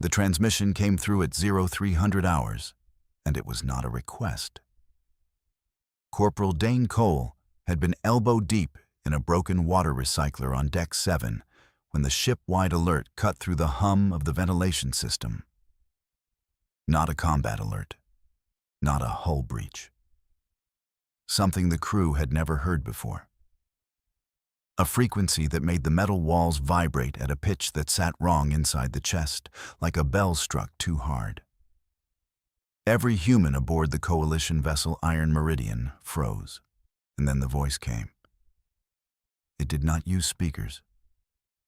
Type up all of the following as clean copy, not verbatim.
The transmission came through at 0300 hours, and it was not a request. Corporal Dane Cole had been elbow-deep in a broken water recycler on Deck 7 when the ship-wide alert cut through the hum of the ventilation system. Not a combat alert, not a hull breach. Something the crew had never heard before. A frequency that made the metal walls vibrate at a pitch that sat wrong inside the chest, like a bell struck too hard. Every human aboard the Coalition vessel Iron Meridian froze, and then the voice came. It did not use speakers.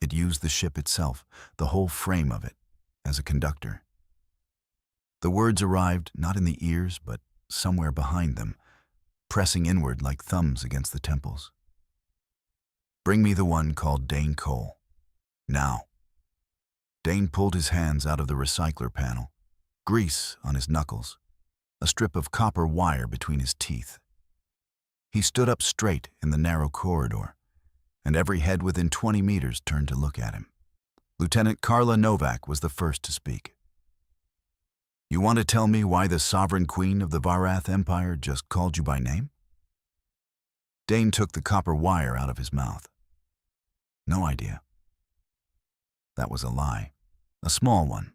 It used the ship itself, the whole frame of it, as a conductor. The words arrived not in the ears, but somewhere behind them, pressing inward like thumbs against the temples. Bring me the one called Dane Cole. Now. Dane pulled his hands out of the recycler panel, grease on his knuckles, a strip of copper wire between his teeth. He stood up straight in the narrow corridor, and every head within 20 meters turned to look at him. Lieutenant Carla Novak was the first to speak. You want to tell me why the sovereign queen of the Varath Empire just called you by name? Dane took the copper wire out of his mouth. No idea. That was a lie, a small one,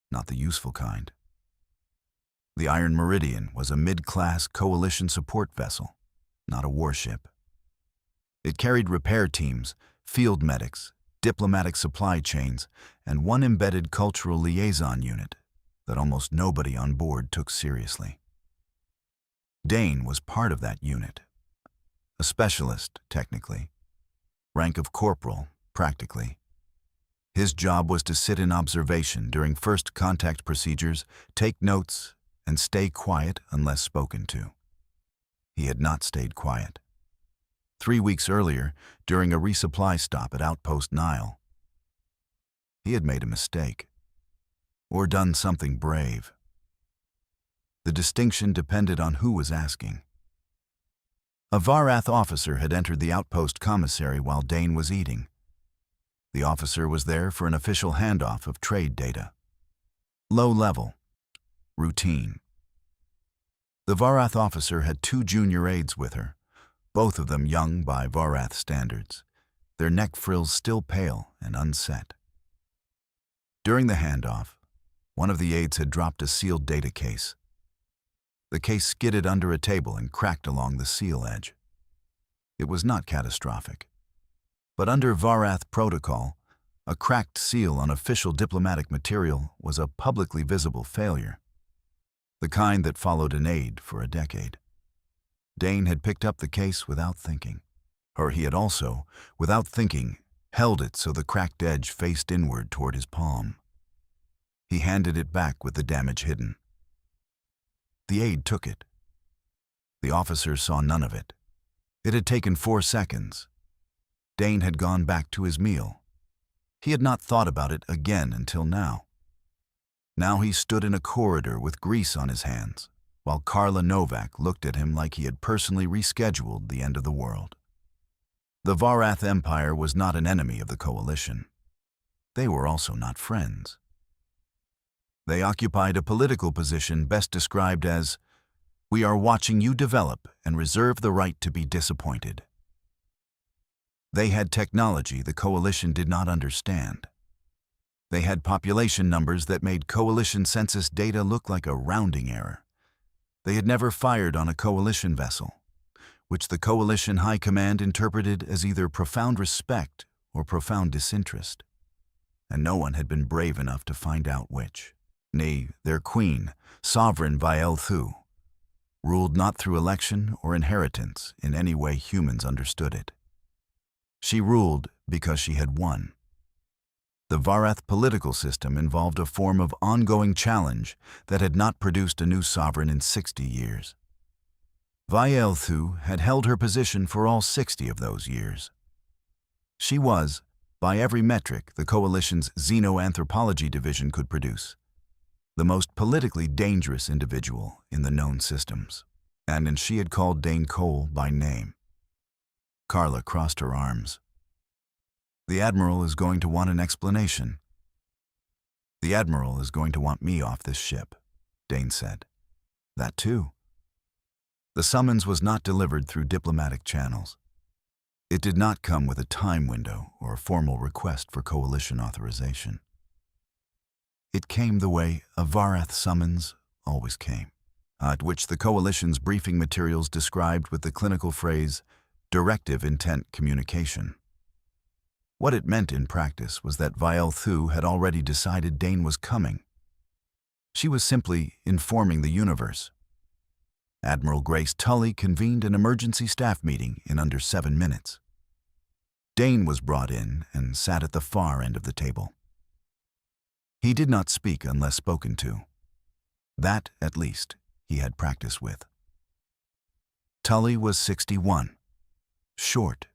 not the useful kind. The Iron Meridian was a mid-class coalition support vessel, not a warship. It carried repair teams, field medics, diplomatic supply chains, and one embedded cultural liaison unit that almost nobody on board took seriously. Dane was part of that unit. A specialist, technically. Rank of corporal, practically. His job was to sit in observation during first contact procedures, take notes, and stay quiet unless spoken to. He had not stayed quiet. 3 weeks earlier, during a resupply stop at Outpost Nile, he had made a mistake, or done something brave. The distinction depended on who was asking. A Varath officer had entered the outpost commissary while Dane was eating. The officer was there for an official handoff of trade data. Low level. Routine. The Varath officer had 2 junior aides with her, both of them young by Varath standards, their neck frills still pale and unset. During the handoff, one of the aides had dropped a sealed data case. The case skidded under a table and cracked along the seal edge. It was not catastrophic. But under Varath protocol, a cracked seal on official diplomatic material was a publicly visible failure, the kind that followed an aide for a decade. Dane had picked up the case without thinking, or he had also, without thinking, held it so the cracked edge faced inward toward his palm. He handed it back with the damage hidden. The aide took it. The officer saw none of it. It had taken 4 seconds. Dane had gone back to his meal. He had not thought about it again until now. Now he stood in a corridor with grease on his hands, while Carla Novak looked at him like he had personally rescheduled the end of the world. The Varath Empire was not an enemy of the Coalition. They were also not friends. They occupied a political position best described as, "We are watching you develop and reserve the right to be disappointed." They had technology the Coalition did not understand. They had population numbers that made Coalition census data look like a rounding error. They had never fired on a Coalition vessel, which the Coalition High Command interpreted as either profound respect or profound disinterest. And no one had been brave enough to find out which. Nay, their queen, Sovereign Vael-Thu, ruled not through election or inheritance in any way humans understood it. She ruled because she had won. The Varath political system involved a form of ongoing challenge that had not produced a new sovereign in 60 years. Vael-Thu had held her position for all 60 of those years. She was, by every metric the Coalition's xenoanthropology division could produce, the most politically dangerous individual in the known systems, and she had called Dane Cole by name. Carla crossed her arms. The Admiral is going to want an explanation. The Admiral is going to want me off this ship, Dane said. That too. The summons was not delivered through diplomatic channels. It did not come with a time window or a formal request for coalition authorization. It came the way a Varath summons always came, at which the coalition's briefing materials described with the clinical phrase, directive intent communication. What it meant in practice was that Viel Thu had already decided Dane was coming. She was simply informing the universe. Admiral Grace Tully convened an emergency staff meeting in under 7 minutes. Dane was brought in and sat at the far end of the table. He did not speak unless spoken to. That, at least, he had practice with. Tully was 61, short,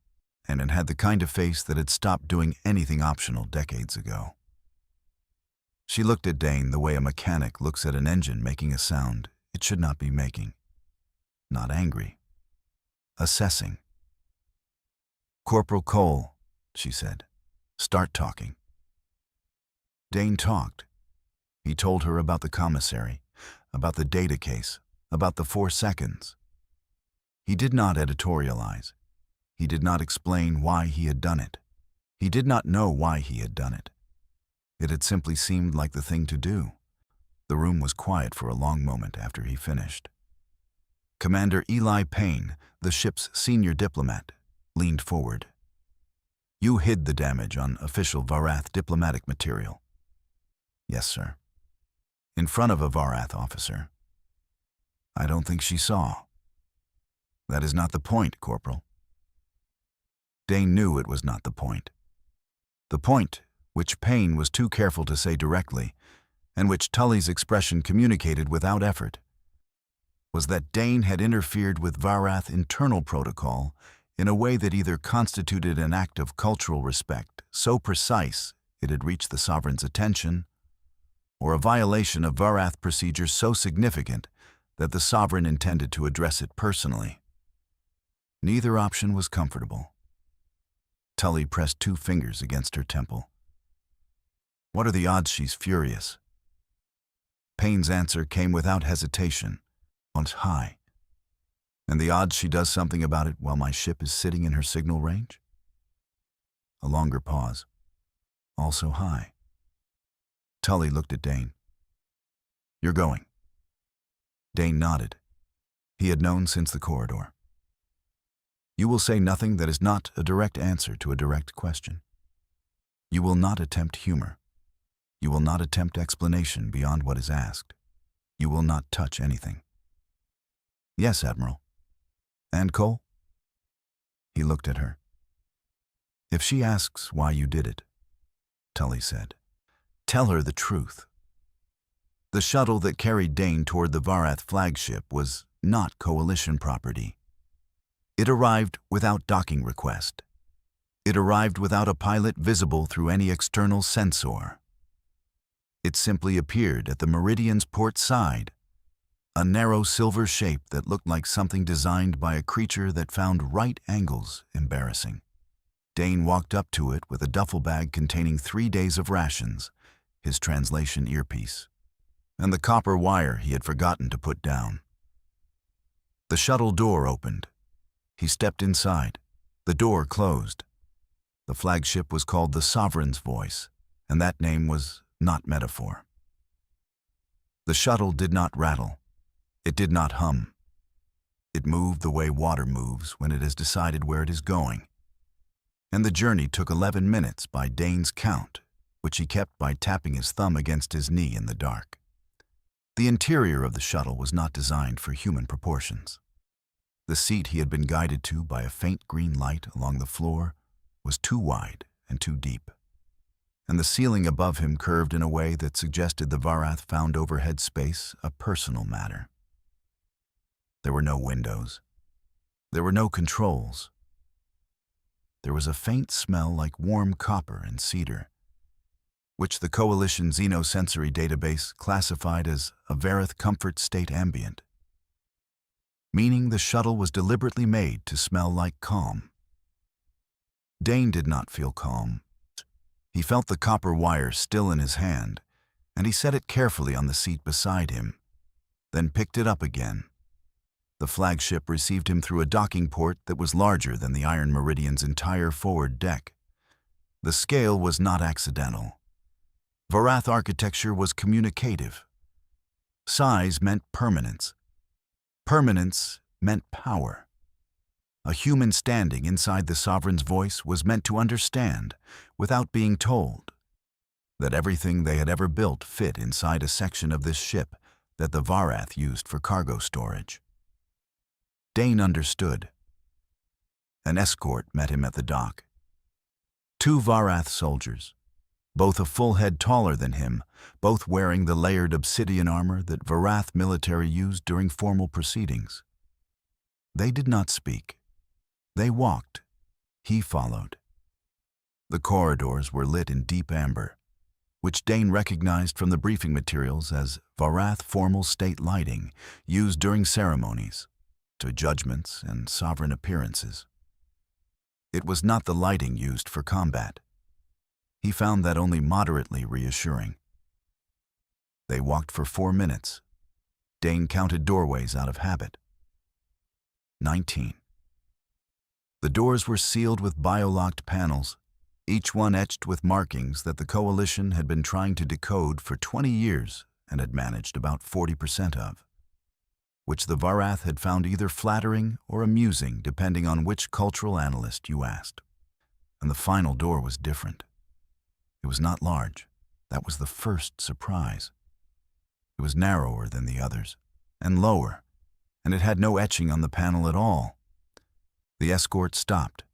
and had the kind of face that had stopped doing anything optional decades ago. She looked at Dane the way a mechanic looks at an engine making a sound it should not be making. Not angry. Assessing. "Corporal Cole," she said, "start talking." Dane talked. He told her about the commissary, about the data case, about the 4 seconds. He did not editorialize. He did not explain why he had done it. He did not know why he had done it. It had simply seemed like the thing to do. The room was quiet for a long moment after he finished. Commander Eli Payne, the ship's senior diplomat, leaned forward. "You hid the damage on official Varath diplomatic material." "Yes, sir." "In front of a Varath officer." "I don't think she saw." "That is not the point, Corporal." Dane knew it was not the point. The point, which Payne was too careful to say directly, and which Tully's expression communicated without effort, was that Dane had interfered with Varath internal protocol in a way that either constituted an act of cultural respect so precise it had reached the sovereign's attention, or a violation of Varath procedure so significant that the sovereign intended to address it personally. Neither option was comfortable. Tully pressed 2 fingers against her temple. "What are the odds she's furious?" Payne's answer came without hesitation. "Once high." "And the odds she does something about it while my ship is sitting in her signal range?" A longer pause. "Also high." Tully looked at Dane. "You're going." Dane nodded. He had known since the corridor. "You will say nothing that is not a direct answer to a direct question. You will not attempt humor. You will not attempt explanation beyond what is asked. You will not touch anything." "Yes, Admiral." "And Cole?" He looked at her. "If she asks why you did it," Tully said, "tell her the truth. The shuttle that carried Dane toward the Varath flagship was not Coalition property. It arrived without docking request. It arrived without a pilot visible through any external sensor. It simply appeared at the Meridian's port side, a narrow silver shape that looked like something designed by a creature that found right angles embarrassing. Dane walked up to it with a duffel bag containing 3 days of rations, his translation earpiece, and the copper wire he had forgotten to put down. The shuttle door opened. He stepped inside. The door closed. The flagship was called the Sovereign's Voice, and that name was not metaphor. The shuttle did not rattle. It did not hum. It moved the way water moves when it has decided where it is going. And the journey took 11 minutes by Dane's count, which he kept by tapping his thumb against his knee in the dark. The interior of the shuttle was not designed for human proportions. The seat he had been guided to by a faint green light along the floor was too wide and too deep, and the ceiling above him curved in a way that suggested the Varath found overhead space a personal matter. There were no windows. There were no controls. There was a faint smell like warm copper and cedar, which the Coalition Xenosensory database classified as a Vareth comfort state ambient, meaning the shuttle was deliberately made to smell like calm. Dane did not feel calm. He felt the copper wire still in his hand, and he set it carefully on the seat beside him, then picked it up again. The flagship received him through a docking port that was larger than the Iron Meridian's entire forward deck. The scale was not accidental. Varath architecture was communicative. Size meant permanence. Permanence meant power. A human standing inside the sovereign's voice was meant to understand, without being told, that everything they had ever built fit inside a section of this ship that the Varath used for cargo storage. Dane understood. An escort met him at the dock. 2 Varath soldiers, both a full head taller than him, both wearing the layered obsidian armor that Varath military used during formal proceedings. They did not speak. They walked. He followed. The corridors were lit in deep amber, which Dane recognized from the briefing materials as Varath formal state lighting used during ceremonies, to judgments and sovereign appearances. It was not the lighting used for combat. He found that only moderately reassuring. They walked for 4 minutes. Dane counted doorways out of habit. 19. The doors were sealed with biolocked panels, each one etched with markings that the Coalition had been trying to decode for 20 years and had managed about 40% of, which the Varath had found either flattering or amusing depending on which cultural analyst you asked. And the final door was different. It was not large. That was the first surprise. It was narrower than the others, and lower, and it had no etching on the panel at all. The escort stopped.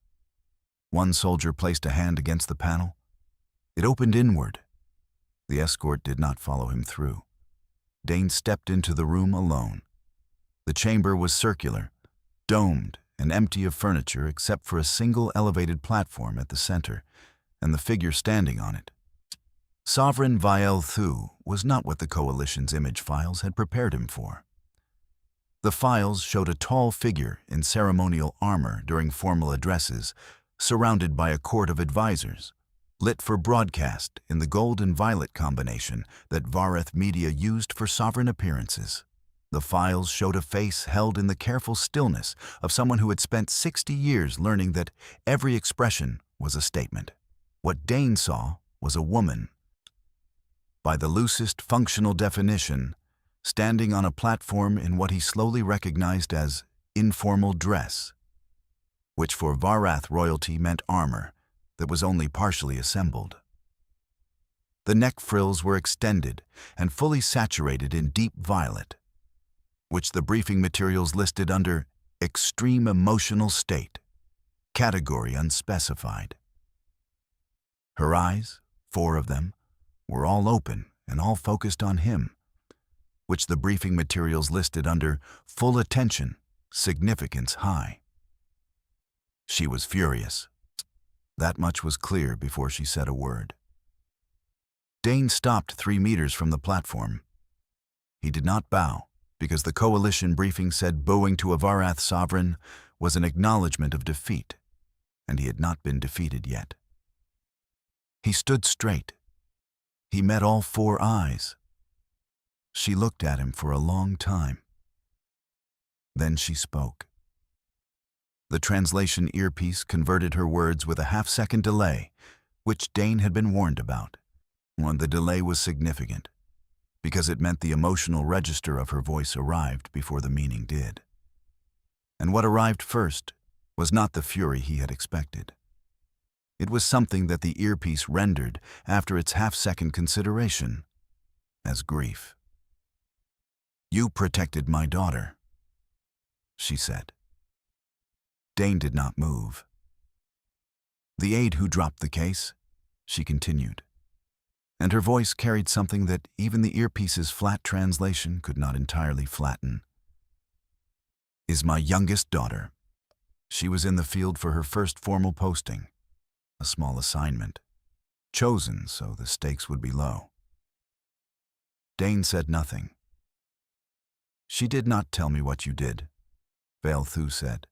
One soldier placed a hand against the panel. It opened inward. The escort did not follow him through. Dane stepped into the room alone. The chamber was circular, domed, and empty of furniture except for a single elevated platform at the center and the figure standing on it. Sovereign Vael Thu was not what the Coalition's image files had prepared him for. The files showed a tall figure in ceremonial armor during formal addresses, surrounded by a court of advisors, lit for broadcast in the gold and violet combination that Varath media used for sovereign appearances. The files showed a face held in the careful stillness of someone who had spent 60 years learning that every expression was a statement. What Dane saw was a woman, by the loosest functional definition, standing on a platform in what he slowly recognized as informal dress, which for Varath royalty meant armor that was only partially assembled. The neck frills were extended and fully saturated in deep violet, which the briefing materials listed under extreme emotional state, category unspecified. Her eyes, 4 of them, were all open and all focused on him, which the briefing materials listed under full attention, significance high. She was furious. That much was clear before she said a word. Dane stopped 3 meters from the platform. He did not bow, because the Coalition briefing said bowing to a Varath sovereign was an acknowledgement of defeat, and he had not been defeated yet. He stood straight. He met all 4 eyes. She looked at him for a long time. Then she spoke. The translation earpiece converted her words with a half-second delay, which Dane had been warned about. And the delay was significant, because it meant the emotional register of her voice arrived before the meaning did. And what arrived first was not the fury he had expected. It was something that the earpiece rendered after its half-second consideration as grief. "You protected my daughter," she said. Dane did not move. "The aide who dropped the case," she continued, and her voice carried something that even the earpiece's flat translation could not entirely flatten, "is my youngest daughter. She was in the field for her first formal posting, a small assignment, chosen so the stakes would be low." Dane said nothing. "She did not tell me what you did," Vael Thu said.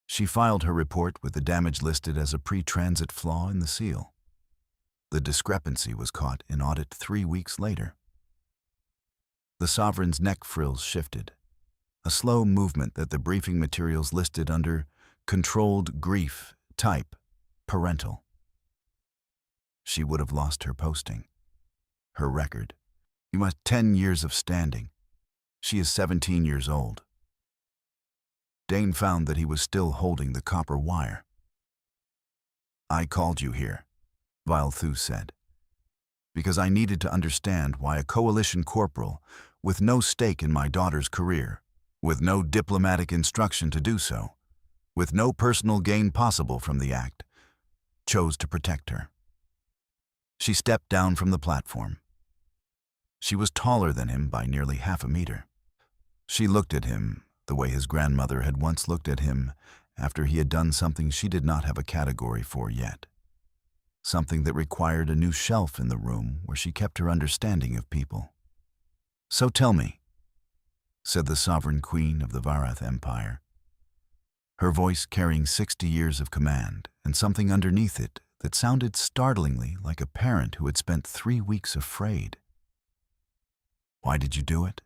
She filed her report with the damage listed as a pre-transit flaw in the seal. The discrepancy was caught in audit 3 weeks later. The sovereign's neck frills shifted, a slow movement that the briefing materials listed under controlled grief, type, parental. She would have lost her posting, her record. You must 10 years of standing. She is 17 years old. Dane found that he was still holding the copper wire. I called you here, Vailthu said, because I needed to understand why a coalition corporal, with no stake in my daughter's career, with no diplomatic instruction to do so, with no personal gain possible from the act, chose to protect her. She stepped down from the platform. She was taller than him by nearly half a meter. She looked at him the way his grandmother had once looked at him after he had done something she did not have a category for yet. Something that required a new shelf in the room where she kept her understanding of people. So tell me, said the sovereign queen of the Varath Empire, her voice carrying 60 years of command and something underneath it that sounded startlingly like a parent who had spent 3 weeks afraid. Why did you do it?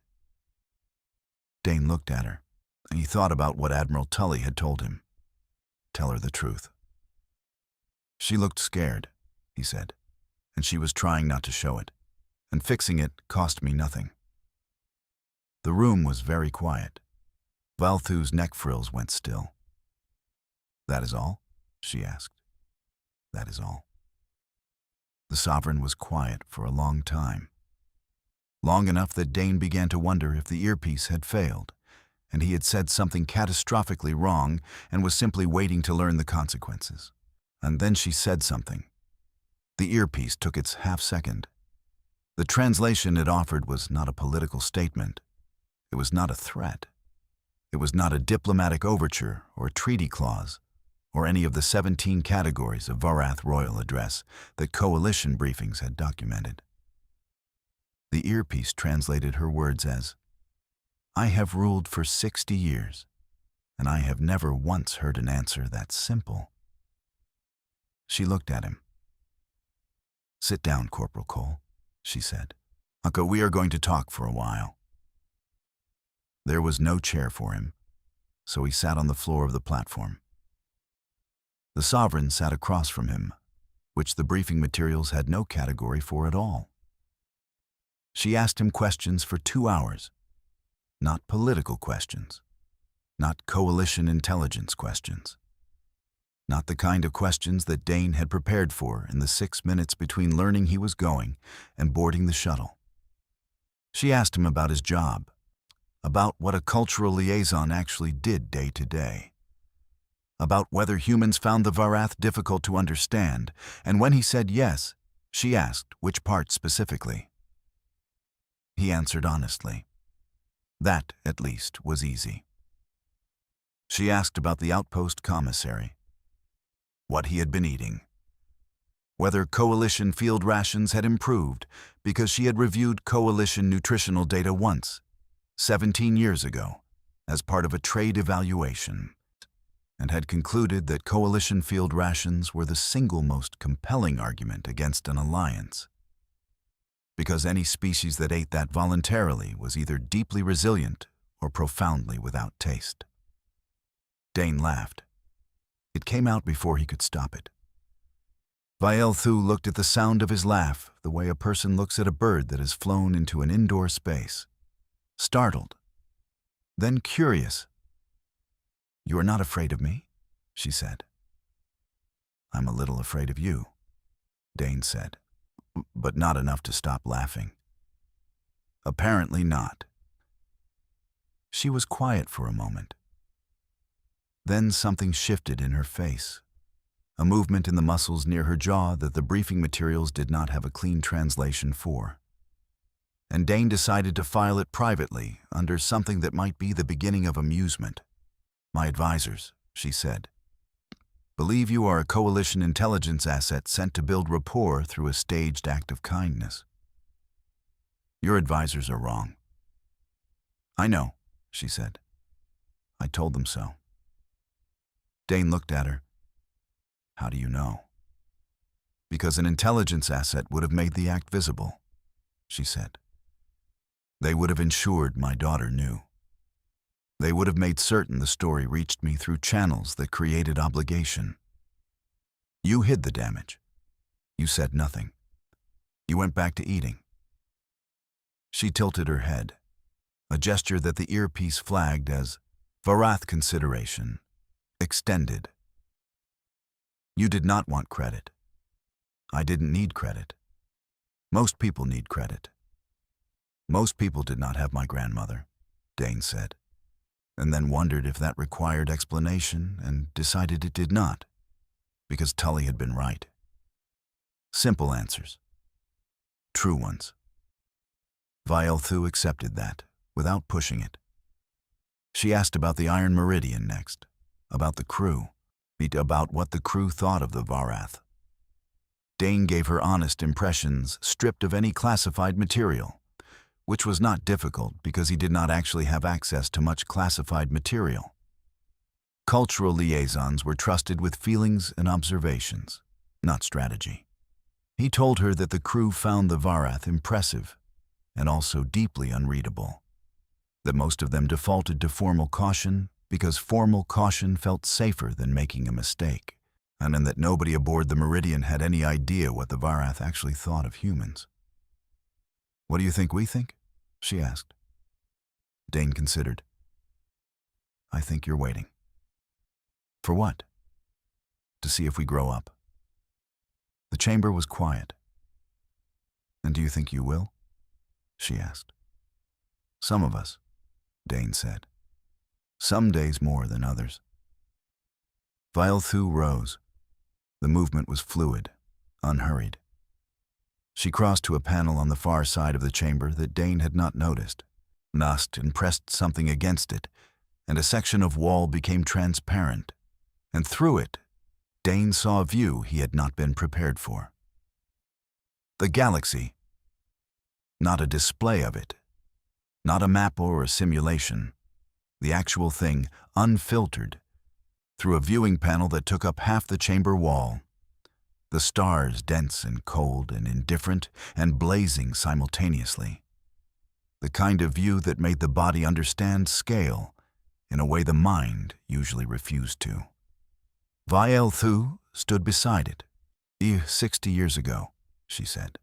Dane looked at her, and he thought about what Admiral Tully had told him. Tell her the truth. She looked scared, he said, and she was trying not to show it, and fixing it cost me nothing. The room was very quiet. Vailthu's neck frills went still. That is all? She asked. That is all. The sovereign was quiet for a long time. Long enough that Dane began to wonder if the earpiece had failed, and he had said something catastrophically wrong and was simply waiting to learn the consequences. And then she said something. The earpiece took its half-second. The translation it offered was not a political statement. It was not a threat. It was not a diplomatic overture or treaty clause, or any of the 17 categories of Varath royal address that coalition briefings had documented. The earpiece translated her words as, I have ruled for 60 years, and I have never once heard an answer that simple. She looked at him. Sit down, Corporal Cole, she said. Uncle, we are going to talk for a while. There was no chair for him, so he sat on the floor of the platform. The sovereign sat across from him, which the briefing materials had no category for at all. She asked him questions for 2 hours, not political questions, not coalition intelligence questions, not the kind of questions that Dane had prepared for in the 6 minutes between learning he was going and boarding the shuttle. She asked him about his job, about what a cultural liaison actually did day to day, about whether humans found the Varath difficult to understand, and when he said yes, she asked which part specifically. He answered honestly. That, at least, was easy. She asked about the outpost commissary, what he had been eating, whether coalition field rations had improved because she had reviewed coalition nutritional data once, 17 years ago, as part of a trade evaluation, and had concluded that coalition field rations were the single most compelling argument against an alliance, because any species that ate that voluntarily was either deeply resilient or profoundly without taste. Dane laughed. It came out before he could stop it. Vailthu looked at the sound of his laugh the way a person looks at a bird that has flown into an indoor space, startled, then curious. You are not afraid of me, she said. I'm a little afraid of you, Dane said, but not enough to stop laughing. Apparently not. She was quiet for a moment. Then something shifted in her face, a movement in the muscles near her jaw that the briefing materials did not have a clean translation for. And Dane decided to file it privately under something that might be the beginning of amusement. My advisors, she said, believe you are a coalition intelligence asset sent to build rapport through a staged act of kindness. Your advisors are wrong. I know, she said. I told them so. Dane looked at her. How do you know? because an intelligence asset would have made the act visible, she said. They would have ensured my daughter knew. They would have made certain the story reached me through channels that created obligation. You hid the damage. You said nothing. You went back to eating. She tilted her head, a gesture that the earpiece flagged as Varath consideration, extended. You did not want credit. I didn't need credit. Most people need credit. Most people did not have my grandmother, Dane said, and then wondered if that required explanation and decided it did not, because Tully had been right. Simple answers. True ones. Vielthu accepted that, without pushing it. She asked about the Iron Meridian next, about the crew, about what the crew thought of the Varath. Dane gave her honest impressions stripped of any classified material, which was not difficult because he did not actually have access to much classified material. Cultural liaisons were trusted with feelings and observations, not strategy. He told her that the crew found the Varath impressive and also deeply unreadable, that most of them defaulted to formal caution because formal caution felt safer than making a mistake, and that nobody aboard the Meridian had any idea what the Varath actually thought of humans. What do you think we think? She asked. Dane considered. I think you're waiting. For what? To see if we grow up. The chamber was quiet. And do you think you will? She asked. Some of us, Dane said. Some days more than others. Vielthu rose. The movement was fluid, unhurried. She crossed to a panel on the far side of the chamber that Dane had not noticed, knocked and pressed something against it, and a section of wall became transparent, and through it, Dane saw a view he had not been prepared for. The galaxy. Not a display of it, not a map or a simulation, the actual thing, unfiltered, through a viewing panel that took up half the chamber wall. The stars dense and cold and indifferent and blazing simultaneously. The kind of view that made the body understand scale in a way the mind usually refused to. Vielthu stood beside it. 60 years ago, she said.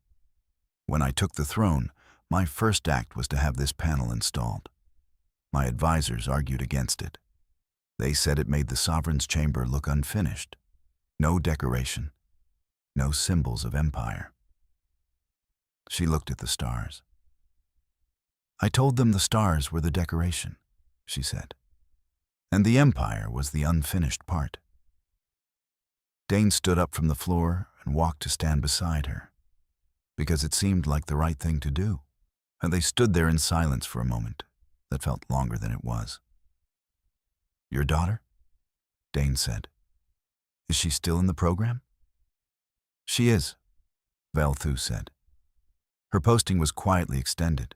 When I took the throne, my first act was to have this panel installed. My advisors argued against it. They said it made the sovereign's chamber look unfinished. No decoration. No symbols of empire. She looked at the stars. I told them the stars were the decoration, she said, and the empire was the unfinished part. Dane stood up from the floor and walked to stand beside her, because it seemed like the right thing to do, and they stood there in silence for a moment that felt longer than it was. Your daughter? Dane said. Is she still in the program? She is, Vielthu said. Her posting was quietly extended.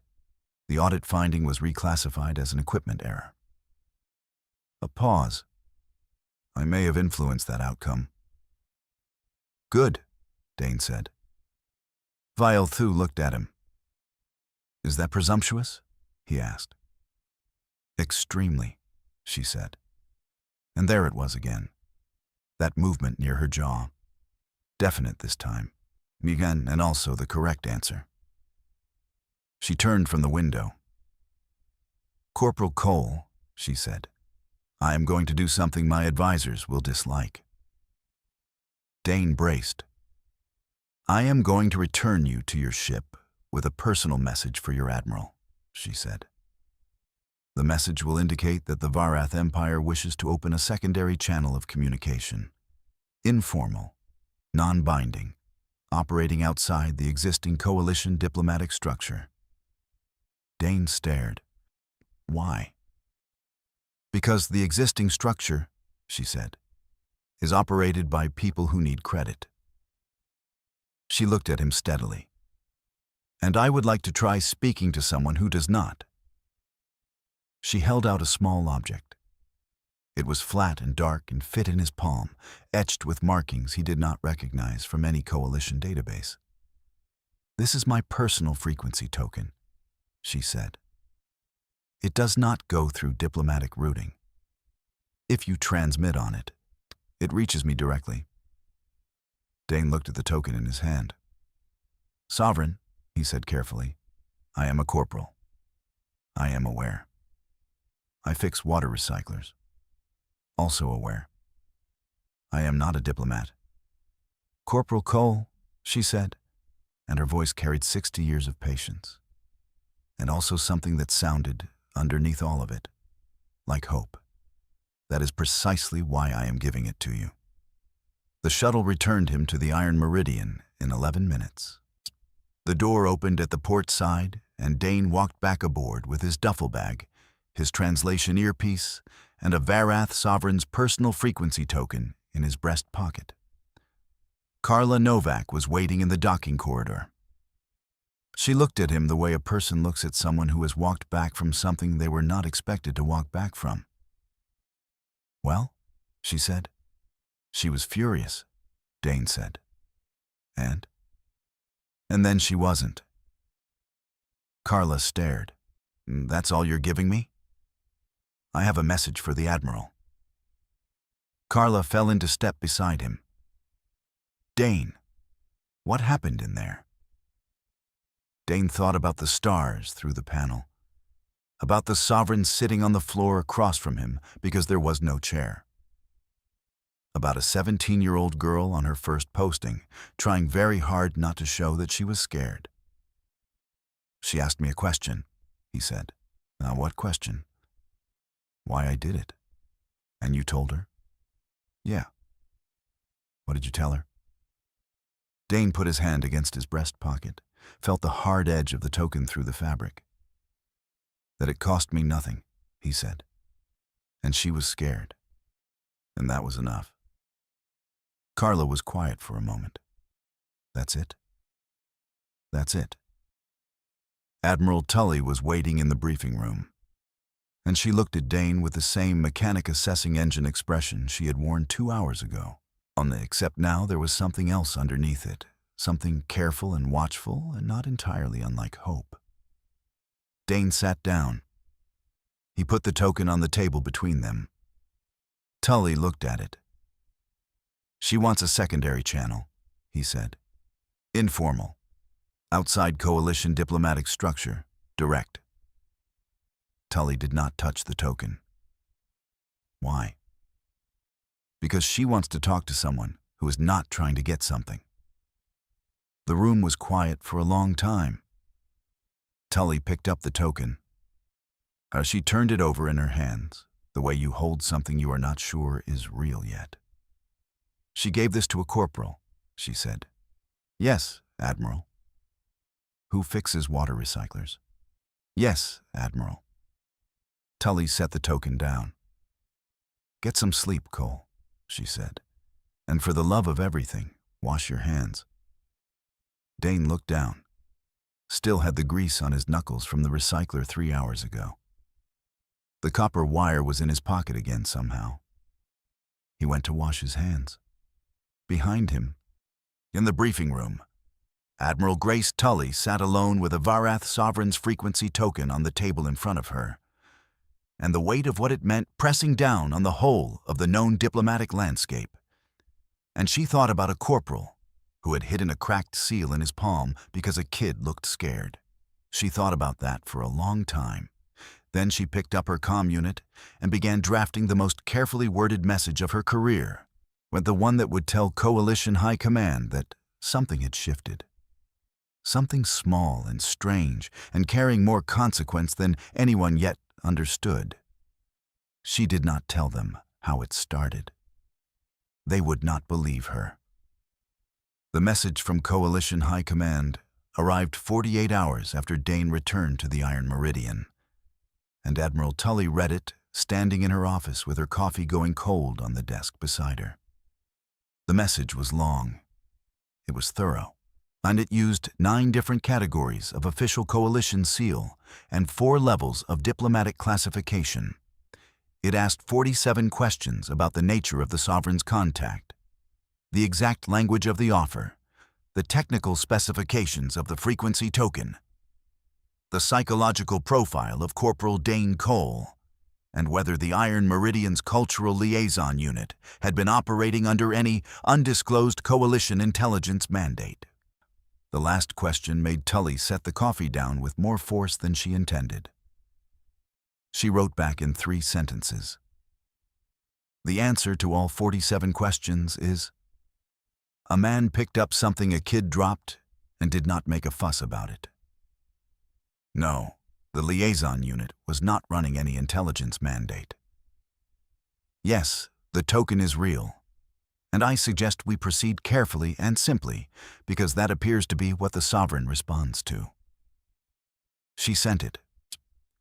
The audit finding was reclassified as an equipment error. A pause. I may have influenced that outcome. Good, Dane said. Vielthu looked at him. Is that presumptuous? He asked. Extremely, she said. And there it was again. That movement near her jaw. Definite this time. Again, and also the correct answer. She turned from the window. Corporal Cole, she said, I am going to do something my advisors will dislike. Dane braced. I am going to return you to your ship with a personal message for your admiral, she said. The message will indicate that the Varath Empire wishes to open a secondary channel of communication. Informal, non-binding, operating outside the existing coalition diplomatic structure. Dane stared. Why? Because the existing structure, she said, is operated by people who need credit. She looked at him steadily. And I would like to try speaking to someone who does not. She held out a small object. It was flat and dark and fit in his palm, etched with markings he did not recognize from any coalition database. "This is my personal frequency token," she said. "It does not go through diplomatic routing. If you transmit on it, it reaches me directly." Dane looked at the token in his hand. "Sovereign," he said carefully, "I am a corporal. I am aware. I fix water recyclers. Also aware. I am not a diplomat." "Corporal Cole," she said, and her voice carried 60 years of patience, and also something that sounded, underneath all of it, like hope. "That is precisely why I am giving it to you." The shuttle returned him to the Iron Meridian in 11 minutes. The door opened at the port side, and Dane walked back aboard with his duffel bag, his translation earpiece, and a Varath Sovereign's personal frequency token in his breast pocket. Carla Novak was waiting in the docking corridor. She looked at him the way a person looks at someone who has walked back from something they were not expected to walk back from. "Well?" she said. She was furious, Dane said. And then she wasn't. Carla stared. "That's all you're giving me?" "I have a message for the Admiral." Carla fell into step beside him. "Dane, what happened in there?" Dane thought about the stars through the panel, about the Sovereign sitting on the floor across from him because there was no chair, about a 17-year-old girl on her first posting, trying very hard not to show that she was scared. "She asked me a question," he said. "What question?" "Why I did it." "And you told her?" "Yeah." "What did you tell her?" Dane put his hand against his breast pocket, felt the hard edge of the token through the fabric. "That it cost me nothing," he said. "And she was scared. And that was enough." Carla was quiet for a moment. "That's it?" "That's it." Admiral Tully was waiting in the briefing room, and she looked at Dane with the same mechanic assessing engine expression she had worn 2 hours ago, except now there was something else underneath it, something careful and watchful and not entirely unlike hope. Dane sat down. He put the token on the table between them. Tully looked at it. "She wants a secondary channel," he said. "Informal. Outside coalition diplomatic structure. Direct." Tully did not touch the token. "Why?" "Because she wants to talk to someone who is not trying to get something." The room was quiet for a long time. Tully picked up the token. She turned it over in her hands, the way you hold something you are not sure is real yet. "She gave this to a corporal," she said. "Yes, Admiral." "Who fixes water recyclers?" "Yes, Admiral." Tully set the token down. "Get some sleep, Cole," she said. "And for the love of everything, wash your hands." Dane looked down. Still had the grease on his knuckles from the recycler 3 hours ago. The copper wire was in his pocket again somehow. He went to wash his hands. Behind him, in the briefing room, Admiral Grace Tully sat alone with a Varath Sovereign's frequency token on the table in front of her, and the weight of what it meant pressing down on the whole of the known diplomatic landscape. And she thought about a corporal who had hidden a cracked seal in his palm because a kid looked scared. She thought about that for a long time. Then she picked up her comm unit and began drafting the most carefully worded message of her career, with the one that would tell Coalition High Command that something had shifted. Something small and strange and carrying more consequence than anyone yet understood. She did not tell them how it started. They would not believe her. The message from Coalition High Command arrived 48 hours after Dane returned to the Iron Meridian, and Admiral Tully read it, standing in her office with her coffee going cold on the desk beside her. The message was long. It was thorough, and it used 9 different categories of official coalition seal and 4 levels of diplomatic classification. It asked 47 questions about the nature of the sovereign's contact, the exact language of the offer, the technical specifications of the frequency token, the psychological profile of Corporal Dane Cole, and whether the Iron Meridian's Cultural Liaison Unit had been operating under any undisclosed coalition intelligence mandate. The last question made Tully set the coffee down with more force than she intended. She wrote back in 3 sentences. The answer to all 47 questions is: a man picked up something a kid dropped and did not make a fuss about it. No, the liaison unit was not running any intelligence mandate. Yes, the token is real, and I suggest we proceed carefully and simply because that appears to be what the sovereign responds to. She sent it.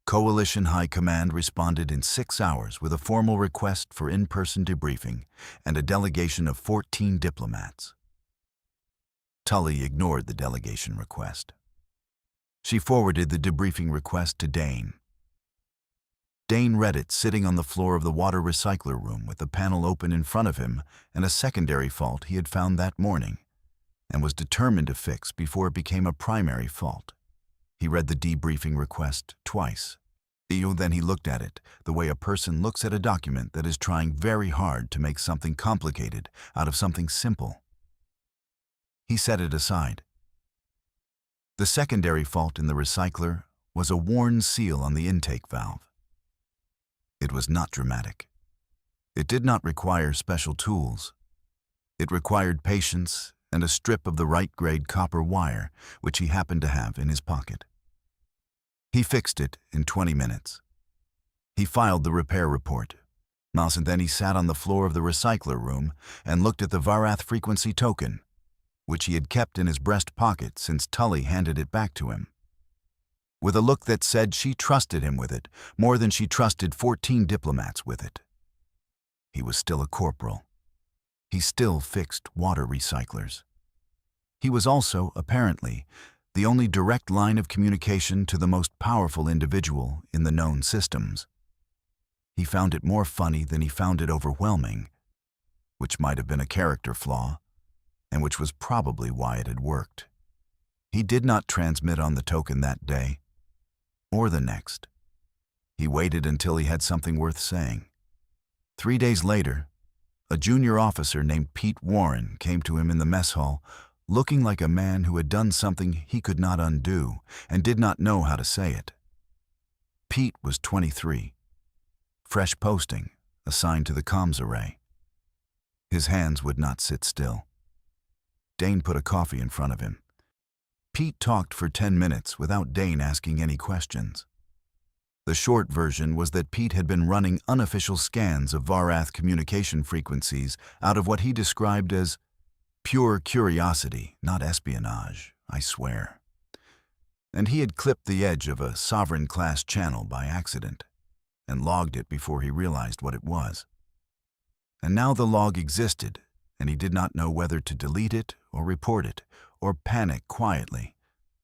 Coalition High Command responded in 6 hours with a formal request for in-person debriefing and a delegation of 14 diplomats. Tully ignored the delegation request. She forwarded the debriefing request to Dane. Dane read it sitting on the floor of the water recycler room with the panel open in front of him and a secondary fault he had found that morning and was determined to fix before it became a primary fault. He read the debriefing request twice. Then he looked at it the way a person looks at a document that is trying very hard to make something complicated out of something simple. He set it aside. The secondary fault in the recycler was a worn seal on the intake valve. It was not dramatic. It did not require special tools. It required patience and a strip of the right-grade copper wire, which he happened to have in his pocket. He fixed it in 20 minutes. He filed the repair report. And then he sat on the floor of the recycler room and looked at the Varath frequency token, which he had kept in his breast pocket since Tully handed it back to him, with a look that said she trusted him with it more than she trusted 14 diplomats with it. He was still a corporal. He still fixed water recyclers. He was also, apparently, the only direct line of communication to the most powerful individual in the known systems. He found it more funny than he found it overwhelming, which might have been a character flaw, and which was probably why it had worked. He did not transmit on the token that day, or the next. He waited until he had something worth saying. 3 days later, a junior officer named Pete Warren came to him in the mess hall, looking like a man who had done something he could not undo and did not know how to say it. Pete was 23, fresh posting, assigned to the comms array. His hands would not sit still. Dane put a coffee in front of him. Pete talked for 10 minutes without Dane asking any questions. The short version was that Pete had been running unofficial scans of Varath communication frequencies out of what he described as pure curiosity, not espionage, I swear. And he had clipped the edge of a Sovereign-class channel by accident and logged it before he realized what it was. And now the log existed, and he did not know whether to delete it or report it or panic quietly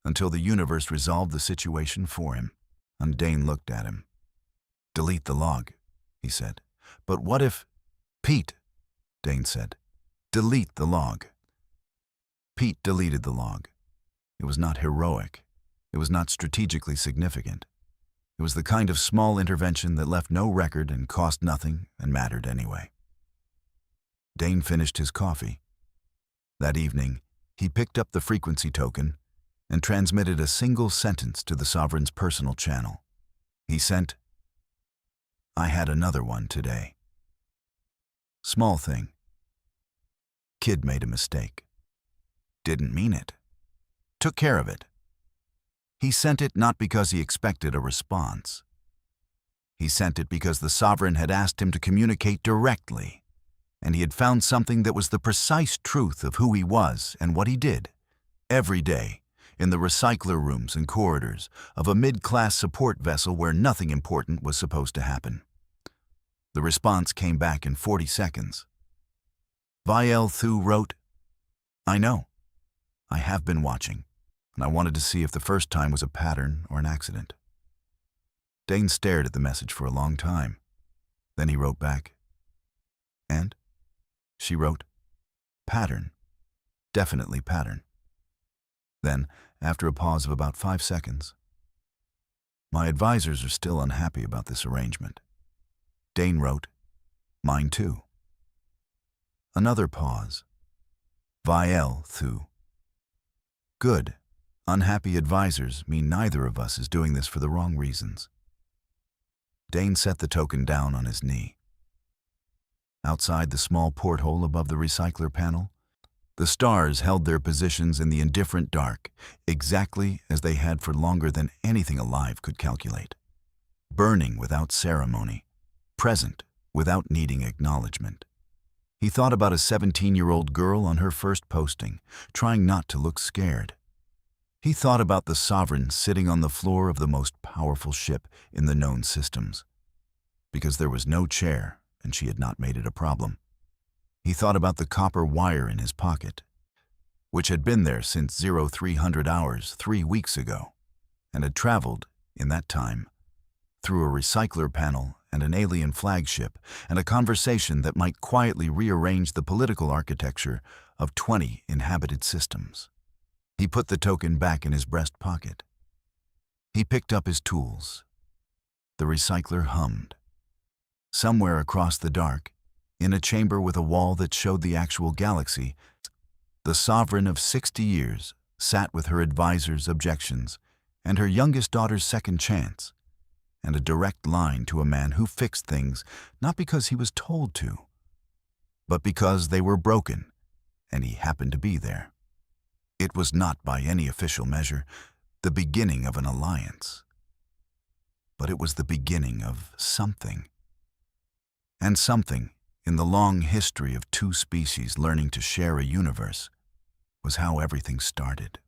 until the universe resolved the situation for him. And Dane looked at him. "Delete the log," he said. "But what if—" "Pete," Dane said. "Delete the log." Pete deleted the log. It was not heroic. It was not strategically significant. It was the kind of small intervention that left no record and cost nothing and mattered anyway. Dane finished his coffee. That evening, he picked up the frequency token and transmitted a single sentence to the Sovereign's personal channel. He sent, "I had another one today. Small thing. Kid made a mistake. Didn't mean it. Took care of it." He sent it not because he expected a response. He sent it because the Sovereign had asked him to communicate directly, and he had found something that was the precise truth of who he was and what he did, every day, in the recycler rooms and corridors of a mid-class support vessel where nothing important was supposed to happen. The response came back in 40 seconds. Viel Thu wrote, "I know. I have been watching, and I wanted to see if the first time was a pattern or an accident." Dane stared at the message for a long time. Then he wrote back. And? She wrote, pattern. Definitely pattern. Then, after a pause of about 5 seconds, my advisors are still unhappy about this arrangement. Dane wrote, mine too. Another pause. Viel thu. Good. Unhappy advisors mean neither of us is doing this for the wrong reasons. Dane set the token down on his knee. Outside the small porthole above the recycler panel, the stars held their positions in the indifferent dark, exactly as they had for longer than anything alive could calculate. Burning without ceremony, present without needing acknowledgement. He thought about a 17-year-old girl on her first posting, trying not to look scared. He thought about the Sovereign sitting on the floor of the most powerful ship in the known systems, because there was no chair and she had not made it a problem. He thought about the copper wire in his pocket, which had been there since 0300 hours 3 weeks ago, and had traveled, in that time, through a recycler panel and an alien flagship and a conversation that might quietly rearrange the political architecture of 20 inhabited systems. He put the token back in his breast pocket. He picked up his tools. The recycler hummed. Somewhere across the dark, in a chamber with a wall that showed the actual galaxy, the Sovereign of 60 years sat with her advisor's objections and her youngest daughter's second chance, and a direct line to a man who fixed things not because he was told to, but because they were broken and he happened to be there. It was not, by any official measure, the beginning of an alliance, but it was the beginning of something. And something, in the long history of two species learning to share a universe, was how everything started.